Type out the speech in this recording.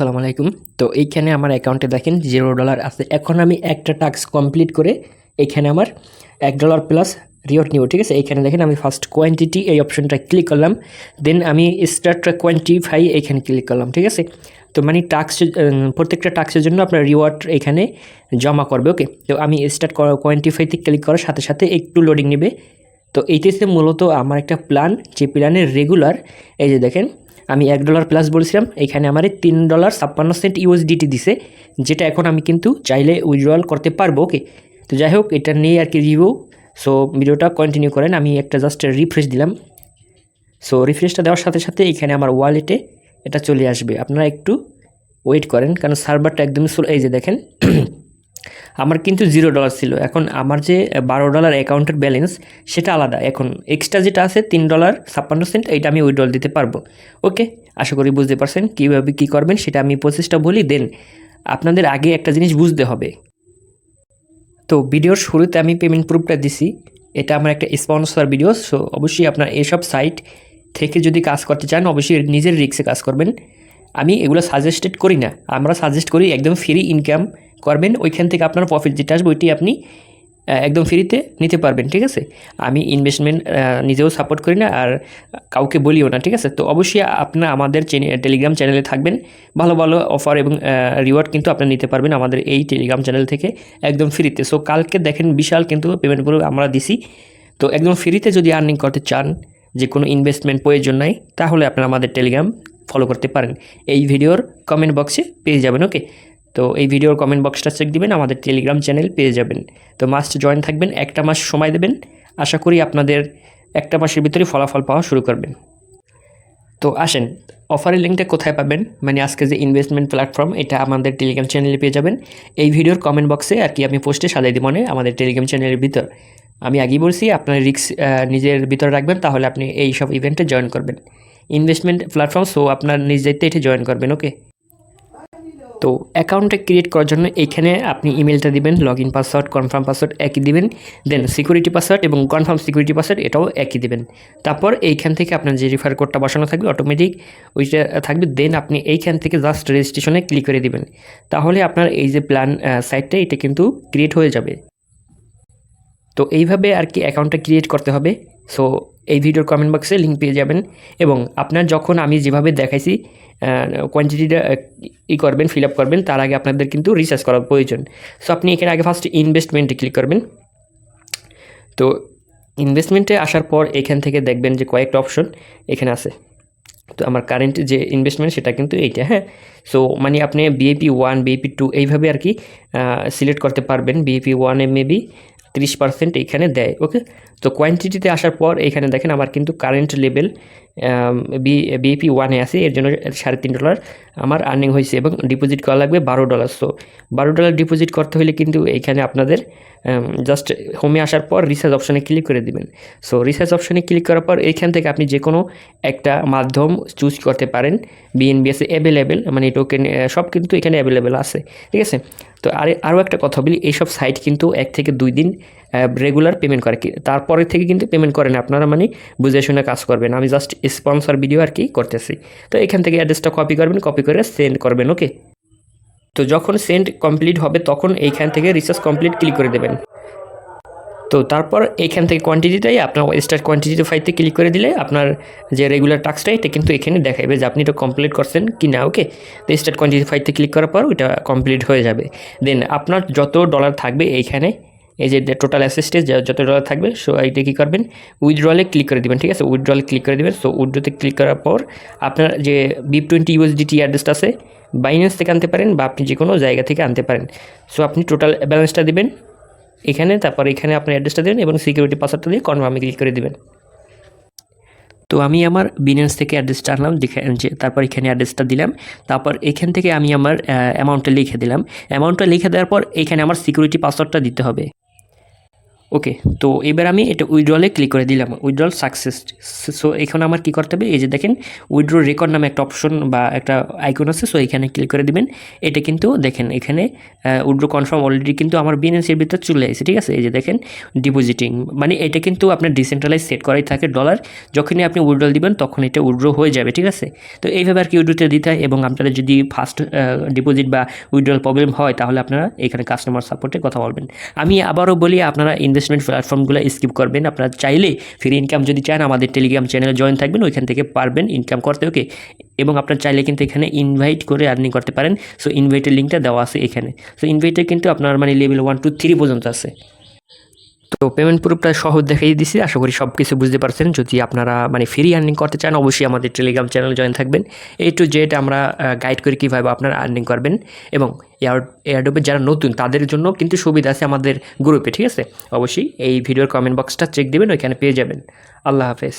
আসসালামু আলাইকুম। তো এইখানে আমার অ্যাকাউন্টে দেখেন $0 আছে। এখন আমি একটা টাস্ক কমপ্লিট করে এইখানে আমার $1 প্লাস রিওয়ার্ড নিব, ঠিক আছে? এইখানে দেখেন আমি ফার্স্ট কোয়ান্টিটি এই অপশনটা ক্লিক করলাম, দেন আমি স্টার্ট কোয়ান্টিফাই এইখানে ক্লিক করলাম, ঠিক আছে? তো মানে টাস্ক প্রত্যেকটা টাস্কের জন্য আপনার রিওয়ার্ড এখানে জমা করবে, ওকে? তো আমি স্টার্ট কোয়ান্টিফাইতে ক্লিক করার সাথে সাথে একটু লোডিং নেবে। তো এইটাতে মূলত আমার একটা প্ল্যান, যে প্ল্যানের রেগুলার এই যে দেখেন আমি $1 প্লাস বলছিলাম, এখানে আমার $3.56 USDT দিছে, যেটা এখন আমি কিন্তু চাইলে উইথড্রল করতে পারবো, ওকে? তো যাই হোক, এটা নিয়ে আর কি রিভিউ। সো ভিডিওটা কন্টিনিউ করেন। আমি একটা জাস্ট রিফ্রেশ দিলাম। সো রিফ্রেশটা দেওয়ার সাথে সাথে এখানে আমার ওয়ালেটে এটা চলে আসবে। আপনারা একটু ওয়েট করেন, কারণ সার্ভারটা একদমই স্লো। এই যে দেখেন আমার কিন্তু $0 ছিল, এখন আমার যে $12 অ্যাকাউন্টের ব্যালেন্স সেটা আলাদা। এখন এক্সট্রা যেটা আছে $3.56 এইটা আমি উইথড্রল দিতে পারবো, ওকে? আশা করি বুঝতে পারছেন কীভাবে কী করবেন, সেটা আমি প্রসেসটা বলি। দেন আপনাদের আগে একটা জিনিস বুঝতে হবে। তো ভিডিওর শুরুতে আমি পেমেন্ট প্রুফটা দিছি, এটা আমার একটা স্পন্সর ভিডিও। সো অবশ্যই আপনার এসব সাইট থেকে যদি কাজ করতে চান অবশ্যই নিজের রিস্কে কাজ করবেন। আমি এগুলো সাজেস্টেড করি না, আমরা সাজেস্ট করি একদম ফ্রি ইনকাম করবেন, ওইখান থেকে আপনার প্রফিট যেটা আসবে ওইটি আপনি একদম ফ্রিতে নিতে পারবেন, ঠিক আছে? আমি ইনভেস্টমেন্ট নিজেও সাপোর্ট করি না আর কাউকে বলিও না, ঠিক আছে? তো অবশ্যই আপনারা আমাদের টেলিগ্রাম চ্যানেলে থাকবেন, ভালো ভালো অফার এবং রিওয়ার্ড কিন্তু আপনারা নিতে পারবেন আমাদের এই টেলিগ্রাম চ্যানেল থেকে একদম ফ্রিতে। সো কালকে দেখেন বিশাল কিন্তু পেমেন্ট করে আমরা দিছি। তো একদম ফ্রিতে যদি আর্নিং করতে চান, যে কোনো ইনভেস্টমেন্ট প্রয়োজন নাই, তাহলে আপনারা আমাদের টেলিগ্রাম ফলো করতে পারেন। এই ভিডিওর কমেন্ট বক্সে পেয়ে যাবেন, ওকে? তো এই ভিডিওর কমেন্ট বক্সটা চেক দিবেন, আমাদের টেলিগ্রাম চ্যানেল পেয়ে যাবেন। তো মাস্ট জয়েন থাকবেন, একটা মাস সময় দেবেন, আশা করি আপনাদের একটা মাসের ভিতরে ফলাফল পাওয়া শুরু করবেন। তো আসেন, অফারের লিঙ্কটা কোথায় পাবেন, মানে আজকে যে ইনভেস্টমেন্ট প্ল্যাটফর্ম, এটা আমাদের টেলিগ্রাম চ্যানেলে পেয়ে যাবেন। এই ভিডিওর কমেন্ট বক্সে আর কি আমি পোস্টে সাজাই দিব, মানে আমাদের টেলিগ্রাম চ্যানেলের ভিতর। আমি আগেই বলছি আপনার রিস্ক নিজের ভিতরে রাখবেন, তাহলে আপনি এই সব ইভেন্টে জয়েন করবেন। ইনভেস্টমেন্ট প্ল্যাটফর্ম, সো আপনার নিজ দায়িত্বে এটি জয়েন করবেন, ওকে? তো অ্যাকাউন্টটা ক্রিয়েট করার জন্য এইখানে আপনি ইমেলটা দিবেন, log in password, confirm password একই দিবেন, দেন সিকিউরিটি পাসওয়ার্ড এবং কনফার্ম সিকিউরিটি পাসওয়ার্ড এটাও একই দিবেন। তারপর এইখান থেকে আপনার যে রিফার কোডটা বসানো থাকবে অটোমেটিক ওইটা থাকবে, দেন আপনি এইখান থেকে জাস্ট রেজিস্ট্রেশনে ক্লিক করে দিবেন, তাহলে আপনার এই যে প্ল্যান সাইটটা এটা কিন্তু ক্রিয়েট হয়ে যাবে। তো এইভাবে আর কি অ্যাকাউন্টটা ক্রিয়েট করতে হবে। সো এই ভিডিওর কমেন্ট বক্সে লিঙ্ক পেয়ে যাবেন, এবং আপনার যখন আমি যেভাবে দেখাইছি কোয়ান্টিটিটা করবেন, ফিল আপ করবেন, তার আগে আপনাদের কিন্তু রিসার্চ করার প্রয়োজন। সো আপনি এখানে আগে ফার্স্ট ইনভেস্টমেন্টে ক্লিক করবেন। তো ইনভেস্টমেন্টে আসার পর এখান থেকে দেখবেন যে কয়েকটা অপশন এখানে আছে। তো আমার কারেন্ট যে ইনভেস্টমেন্ট সেটা কিন্তু এইটা, হ্যাঁ? সো মানে আপনি বিএপি 1, বিএপি 2 এইভাবে আর কি সিলেক্ট করতে পারবেন। বিএপি 1-এ মেবি 30% এইখানে দেয়, ওকে? তো কোয়ান্টিটিতে আসার পর এখানে দেখেন আমার কিন্তু কারেন্ট লেভেল বিএপি 1-এ আছে, এর জন্য $3.5 আমার আর্নিং হয়েছে, এবং ডিপোজিট করা লাগবে $12। সো $12 ডিপোজিট করতে হলে কিন্তু এইখানে আপনাদের জাস্ট হোমে আসার পর রিসার্চ অপশানে ক্লিক করে দিবেন। সো রিসার্চ অপশানে ক্লিক করার পর এইখান থেকে আপনি যে কোনো একটা মাধ্যম চুজ করতে পারেন। বিএনবি আছে অ্যাভেলেবেল, মানে টোকেন সব কিন্তু এখানে অ্যাভেলেবেল আছে, ঠিক আছে? তো আরও একটা কথা বলি, এইসব সাইট কিন্তু 1 থেকে 2 দিন রেগুলার পেমেন্ট করে, তারপরে থেকে কিন্তু পেমেন্ট করেন। আপনারা মানে বুঝে শুনে কাজ করবেন, আমি জাস্ট স্পন্সর ভিডিও আর কি করতেছি। তো এখান থেকে অ্যাড্রেসটা কপি করবেন, কপি করে সেন্ড করবেন, ওকে? তো যখন সেন্ড কমপ্লিট হবে তখন এইখান থেকে রিচার্জ কমপ্লিট ক্লিক করে দেবেন। তো তারপর এইখান থেকে কোয়ান্টিটিটাই আপনার স্টার্ট কোয়ান্টিটি ফাইতে ক্লিক করে দিলে আপনার যে রেগুলার টাস্কটা এটা কিন্তু এখানে দেখাবে যে আপনি এটা কমপ্লিট করছেন কি না, ওকে? তো স্টার্ট কোয়ান্টিটি ফাইতে ক্লিক করার পর ওইটা কমপ্লিট হয়ে যাবে। দেন আপনার যত ডলার থাকবে এইখানে, এই যে টোটাল অ্যাসেস্টে যত ডলার থাকবে, সো এইটা কী করবেন, উইথড্রলে ক্লিক করে দেবেন, ঠিক আছে? উইথড্রলে ক্লিক করে দেবেন। সো উইথড্রতে ক্লিক করার পর আপনার যে BIP20 USDT অ্যাড্রেসটা আছে, বাইন্যান্স থেকে আনতে পারেন বা আপনি যে কোনো জায়গা থেকে আনতে পারেন। সো আপনি টোটাল ব্যালেন্সটা দিবেন এখানে, তারপর এখানে আপনার অ্যাড্রেসটা দেবেন এবং সিকিউরিটি পাসওয়ার্ডটা দিয়ে কনফার্মে ক্লিক করে দেবেন। তো আমি আমার বিনান্স থেকে অ্যাড্রেসটা আনলাম, যে তারপর এখানে অ্যাড্রেসটা দিলাম, তারপর এখান থেকে আমি আমার অ্যামাউন্টটা লিখে দিলাম। অ্যামাউন্টটা লিখে দেওয়ার পর এখানে আমার সিকিউরিটি পাসওয়ার্ডটা দিতে হবে। ওকে, তো এবার আমি এটা উইথড্রলে ক্লিক করে দিলাম, উইথড্রল সাকসেস। সো এখানে আমার কী করতে হবে, এই যে দেখেন উইথড্র রেকর্ড নামে একটা অপশন বা একটা আইকন আছে, সো এখানে ক্লিক করে দিবেন। এটা কিন্তু দেখেন এখানে উইথড্র কনফার্ম অলরেডি কিন্তু আমার বিএনএসির ভিতরে চলে আসে, ঠিক আছে। এই যে দেখেন ডিপোজিটিং, মানে এটা কিন্তু আপনার ডিসেন্ট্রালাইজ সেট করাই থাকে ডলার, যখনই আপনি উইথড্রল দিবেন তখন এটা উইথড্র হয়ে যাবে, ঠিক আছে। তো এইভাবে আর কি উইথড্রতে দিতে হয়, এবং আপনারা যদি ফার্স্ট ডিপোজিট বা উইথড্রল প্রবলেম হয় তাহলে আপনারা এখানে কাস্টমার সাপোর্টে কথা বলবেন। আমি আবারও বলি, আপনারা ইনভেস্টমেন্ট প্ল্যাটফর্মগুলো স্কিপ করবেন। আপনারা চাইলে ফ্রি ইনকাম যদি চান আমাদের টেলিগ্রাম চ্যানেলে জয়েন থাকবেন, ওইখান থেকে পারবেন ইনকাম করতে, ওকে। এবং আপনার চাইলে কিন্তু এখানে ইনভাইট করে আর্নিং করতে পারেন। সো ইনভাইটের লিঙ্কটা দেওয়া আছে এখানে। সো ইনভাইটে কিন্তু আপনার মানে লেভেল 1 2 3 পর্যন্ত আছে। তো পেমেন্ট প্রুফটা সহজ দেখিয়ে দিছি, আশা করি সব কিছু বুঝতে পারছেন। যদি আপনারা মানে ফ্রি আর্নিং করতে চান অবশ্যই আমাদের টেলিগ্রাম চ্যানেল জয়েন থাকবেন। টু জেড আমরা গাইড করি কীভাবে আপনারা আর্নিং করবেন, এবং এয়ারড্রপে যারা নতুন তাদের জন্য কিন্তু সুবিধা আছে আমাদের গ্রুপে, ঠিক আছে। অবশ্যই এই ভিডিওর কমেন্ট বক্সটা চেক দেবেন, ওইখানে পেয়ে যাবেন। আল্লাহ হাফেজ।